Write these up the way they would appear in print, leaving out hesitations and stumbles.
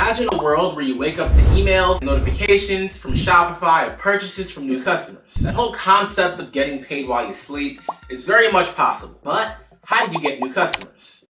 Imagine a world where you wake up to emails and notifications from Shopify of purchases from new customers. That whole concept of getting paid while you sleep is very much possible. But how do you get new customers?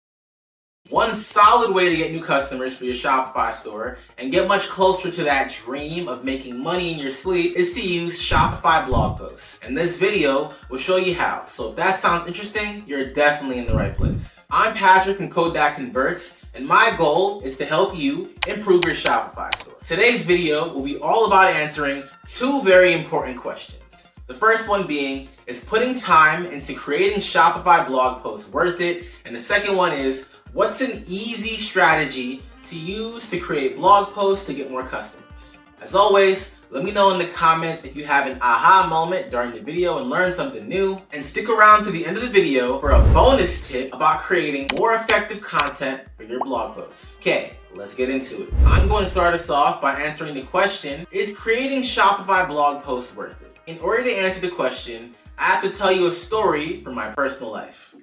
One solid way to get new customers for your Shopify store and get much closer to that dream of making money in your sleep is to use Shopify blog posts. And this video will show you how. So if that sounds interesting, you're definitely in the right place. I'm Patrick from Code That Converts, and my goal is to help you improve your Shopify store. Today's video will be all about answering two very important questions. The first one being, is putting time into creating Shopify blog posts worth it? And the second one is, what's an easy strategy to use to create blog posts to get more customers? As always, let me know in the comments if you have an aha moment during the video and learned something new. And stick around to the end of the video for a bonus tip about creating more effective content for your blog posts. Okay, let's get into it. I'm going to start us off by answering the question, is creating Shopify blog posts worth it? In order to answer the question, I have to tell you a story from my personal life.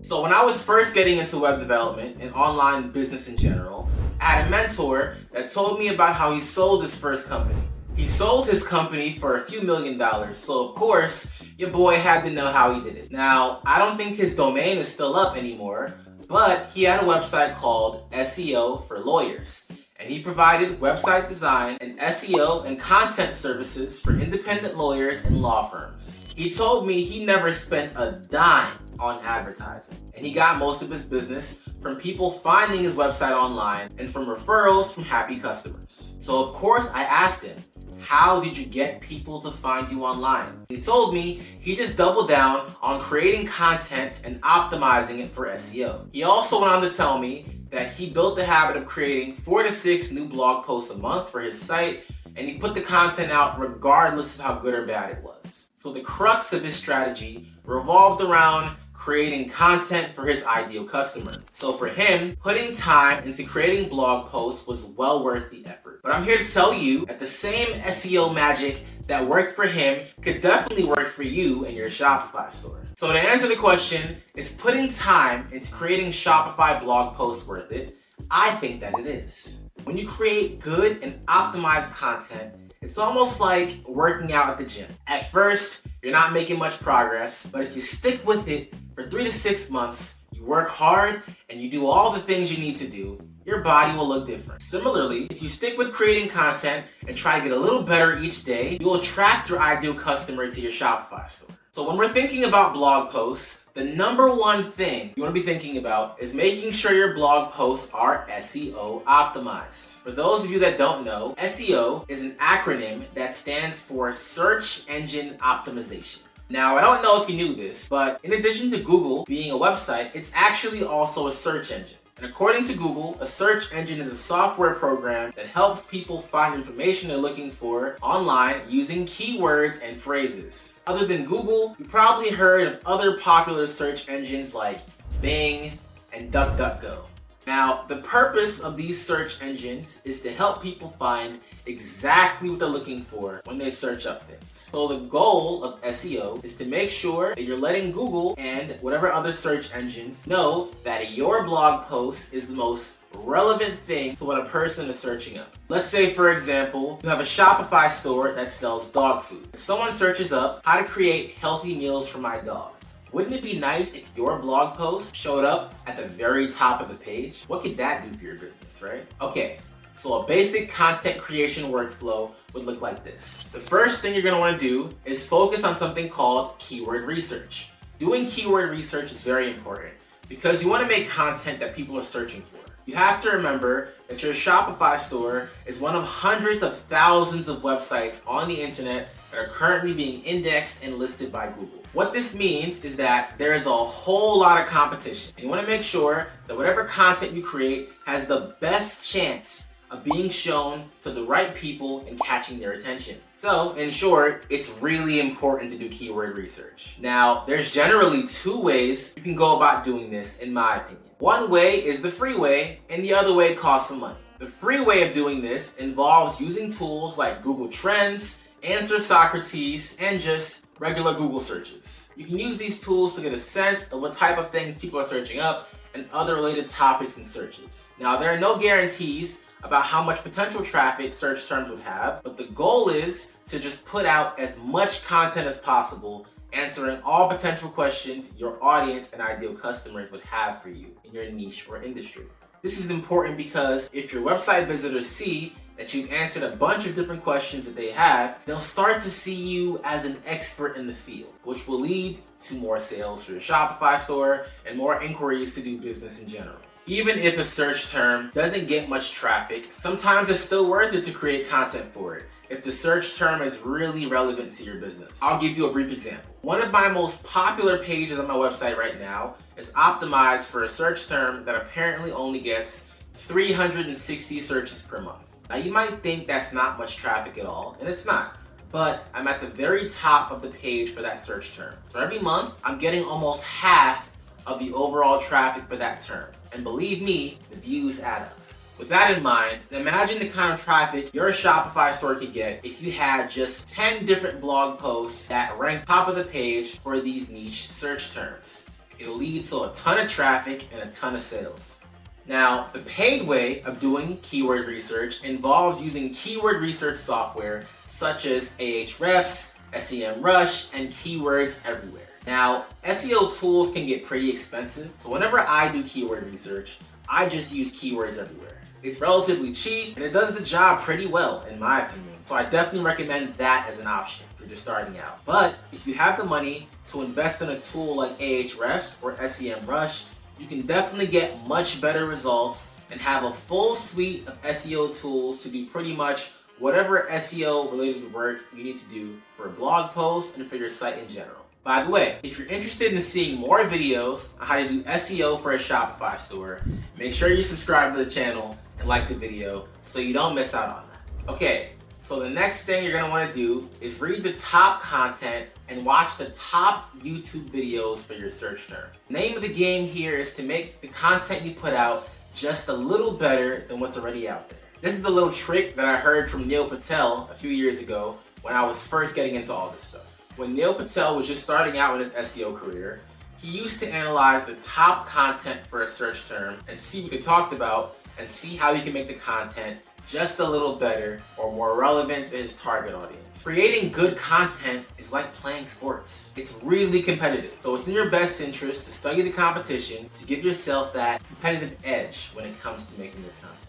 So when I was first getting into web development and online business in general, I had a mentor that told me about how he sold his first company. He sold his company for a few $1 million, so of course, your boy had to know how he did it. Now, I don't think his domain is still up anymore, but he had a website called SEO for Lawyers. And he provided website design and SEO and content services for independent lawyers and law firms. He told me he never spent a dime on advertising, and he got most of his business from people finding his website online and from referrals from happy customers. So of course I asked him, how did you get people to find you online? He told me he just doubled down on creating content and optimizing it for SEO. He also went on to tell me that he built the habit of creating 4 to 6 new blog posts a month for his site, and he put the content out regardless of how good or bad it was. So the crux of his strategy revolved around creating content for his ideal customer. So for him, putting time into creating blog posts was well worth the effort. But I'm here to tell you that the same SEO magic that worked for him could definitely work for you in your Shopify store. So to answer the question, is putting time into creating Shopify blog posts worth it? I think that it is. When you create good and optimized content, it's almost like working out at the gym. At first, you're not making much progress, but if you stick with it for 3 to 6 months, you work hard and you do all the things you need to do, your body will look different. Similarly, if you stick with creating content and try to get a little better each day, you'll attract your ideal customer to your Shopify store. So when we're thinking about blog posts, the number one thing you want to be thinking about is making sure your blog posts are SEO optimized. For those of you that don't know, SEO is an acronym that stands for Search Engine Optimization. Now, I don't know if you knew this, but in addition to Google being a website, it's actually also a search engine. And according to Google, a search engine is a software program that helps people find information they're looking for online using keywords and phrases. Other than Google, you probably heard of other popular search engines like Bing and DuckDuckGo. Now, the purpose of these search engines is to help people find exactly what they're looking for when they search up things. So the goal of SEO is to make sure that you're letting Google and whatever other search engines know that your blog post is the most relevant thing to what a person is searching up. Let's say, for example, you have a Shopify store that sells dog food. If someone searches up how to create healthy meals for my dog, wouldn't it be nice if your blog post showed up at the very top of the page? What could that do for your business, right? Okay, so a basic content creation workflow would look like this. The first thing you're gonna wanna do is focus on something called keyword research. Doing keyword research is very important because you wanna make content that people are searching for. You have to remember that your Shopify store is one of hundreds of thousands of websites on the internet that are currently being indexed and listed by Google. What this means is that there is a whole lot of competition. And you want to make sure that whatever content you create has the best chance of being shown to the right people and catching their attention. So, in short, it's really important to do keyword research. Now, there's generally 2 ways you can go about doing this, in my opinion. One way is the free way, and the other way costs some money. The free way of doing this involves using tools like Google Trends, Answer Socrates, and just regular Google searches. You can use these tools to get a sense of what type of things people are searching up and other related topics and searches. Now, there are no guarantees about how much potential traffic search terms would have, but the goal is to just put out as much content as possible, answering all potential questions your audience and ideal customers would have for you in your niche or industry. This is important because if your website visitors see that you've answered a bunch of different questions that they have, they'll start to see you as an expert in the field, which will lead to more sales for your Shopify store and more inquiries to do business in general. Even if a search term doesn't get much traffic, sometimes it's still worth it to create content for it if the search term is really relevant to your business. I'll give you a brief example. One of my most popular pages on my website right now is optimized for a search term that apparently only gets 360 searches per month. Now you might think that's not much traffic at all, and it's not. But I'm at the very top of the page for that search term. So every month, I'm getting almost half of the overall traffic for that term. And believe me, the views add up. With that in mind, imagine the kind of traffic your Shopify store could get if you had just 10 different blog posts that rank top of the page for these niche search terms. It'll lead to a ton of traffic and a ton of sales. Now, the paid way of doing keyword research involves using keyword research software such as Ahrefs, SEMrush, and Keywords Everywhere. Now, SEO tools can get pretty expensive, so whenever I do keyword research, I just use Keywords Everywhere. It's relatively cheap, and it does the job pretty well, in my opinion. So I definitely recommend that as an option if you're just starting out. But if you have the money to invest in a tool like Ahrefs or SEMrush, you can definitely get much better results and have a full suite of SEO tools to do pretty much whatever SEO related work you need to do for a blog post and for your site in general. By the way, if you're interested in seeing more videos on how to do SEO for a Shopify store, make sure you subscribe to the channel and like the video so you don't miss out on that. Okay, so the next thing you're gonna wanna do is read the top content and watch the top YouTube videos for your search term. The name of the game here is to make the content you put out just a little better than what's already out there. This is the little trick that I heard from Neil Patel a few years ago when I was first getting into all this stuff. When Neil Patel was just starting out in his SEO career, he used to analyze the top content for a search term and see what they talked about and see how he can make the content just a little better or more relevant to his target audience. Creating good content is like playing sports. It's really competitive. So it's in your best interest to study the competition to give yourself that competitive edge when it comes to making your content.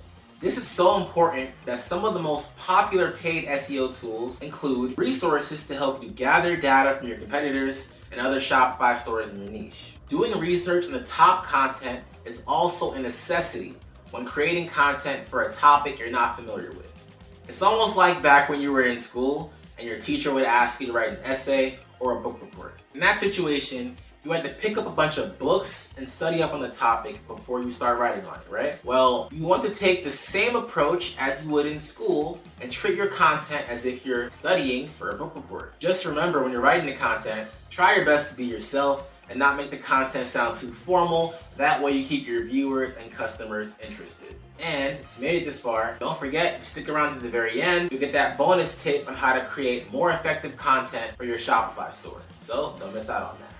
This is so important that some of the most popular paid SEO tools include resources to help you gather data from your competitors and other Shopify stores in your niche. Doing research on the top content is also a necessity when creating content for a topic you're not familiar with. It's almost like back when you were in school and your teacher would ask you to write an essay or a book report. In that situation, you had to pick up a bunch of books and study up on the topic before you start writing on it, right? Well, you want to take the same approach as you would in school and treat your content as if you're studying for a book report. Just remember, when you're writing the content, try your best to be yourself and not make the content sound too formal. That way you keep your viewers and customers interested. And if you made it this far, don't forget to stick around to the very end. You'll get that bonus tip on how to create more effective content for your Shopify store. So don't miss out on that.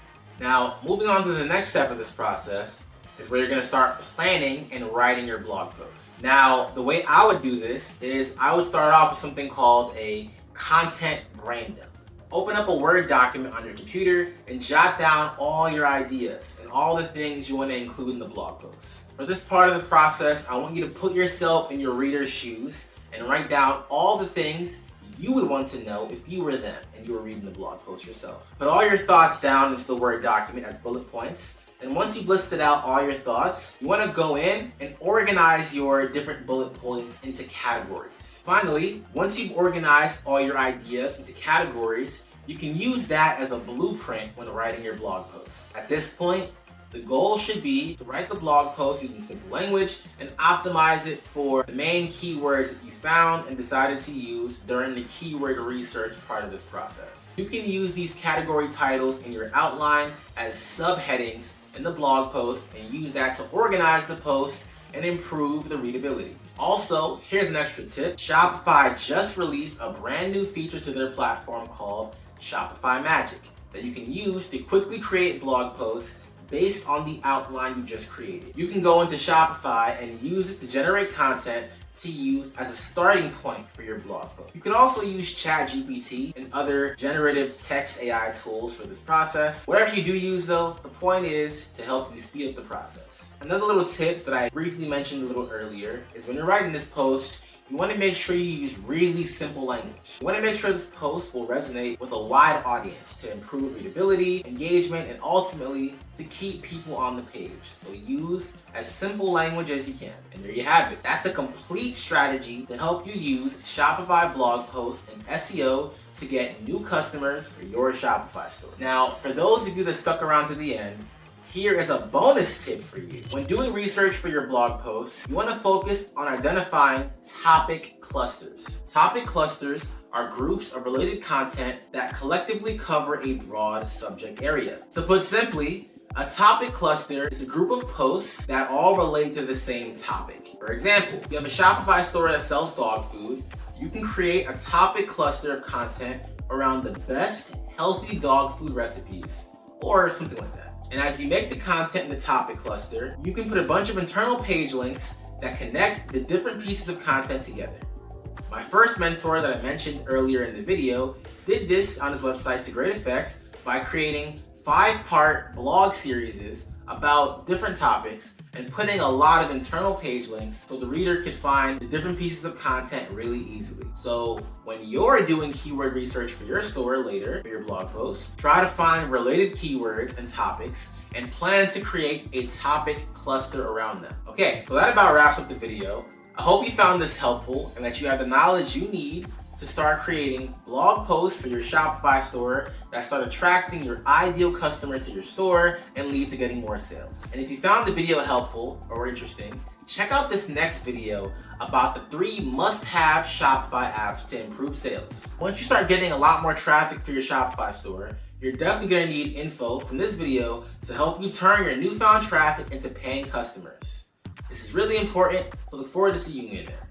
Now, moving on to the next step of this process is where you're gonna start planning and writing your blog post. Now, the way I would do this is I would start off with something called a content brain dump. Open up a Word document on your computer and jot down all your ideas and all the things you want to include in the blog post. For this part of the process, I want you to put yourself in your reader's shoes and write down all the things you would want to know if you were them and you were reading the blog post yourself. Put all your thoughts down into the Word document as bullet points. And once you've listed out all your thoughts, you want to go in and organize your different bullet points into categories. Finally, once you've organized all your ideas into categories, you can use that as a blueprint when writing your blog post. At this point, the goal should be to write the blog post using simple language and optimize it for the main keywords that you found and decided to use during the keyword research part of this process. You can use these category titles in your outline as subheadings in the blog post and use that to organize the post and improve the readability. Also, here's an extra tip. Shopify just released a brand new feature to their platform called Shopify Magic that you can use to quickly create blog posts based on the outline you just created. You can go into Shopify and use it to generate content to use as a starting point for your blog post. You can also use ChatGPT and other generative text AI tools for this process. Whatever you do use though, the point is to help you speed up the process. Another little tip that I briefly mentioned a little earlier is when you're writing this post, you want to make sure you use really simple language. You want to make sure this post will resonate with a wide audience to improve readability, engagement, and ultimately to keep people on the page. So use as simple language as you can. And there you have it. That's a complete strategy to help you use Shopify blog posts and SEO to get new customers for your Shopify store. Now, for those of you that stuck around to the end, here is a bonus tip for you. When doing research for your blog posts, you want to focus on identifying topic clusters. Topic clusters are groups of related content that collectively cover a broad subject area. To put simply, a topic cluster is a group of posts that all relate to the same topic. For example, if you have a Shopify store that sells dog food, you can create a topic cluster of content around the best healthy dog food recipes or something like that. And as you make the content in the topic cluster, you can put a bunch of internal page links that connect the different pieces of content together. My first mentor that I mentioned earlier in the video did this on his website to great effect by creating 5-part blog series about different topics and putting a lot of internal page links so the reader could find the different pieces of content really easily. So when you're doing keyword research for your store later, for your blog post, try to find related keywords and topics and plan to create a topic cluster around them. Okay, so that about wraps up the video. I hope you found this helpful and that you have the knowledge you need to start creating blog posts for your Shopify store that start attracting your ideal customer to your store and lead to getting more sales. And if you found the video helpful or interesting, check out this next video about the 3 must-have Shopify apps to improve sales. Once you start getting a lot more traffic for your Shopify store, you're definitely gonna need info from this video to help you turn your newfound traffic into paying customers. This is really important, so look forward to seeing you in there.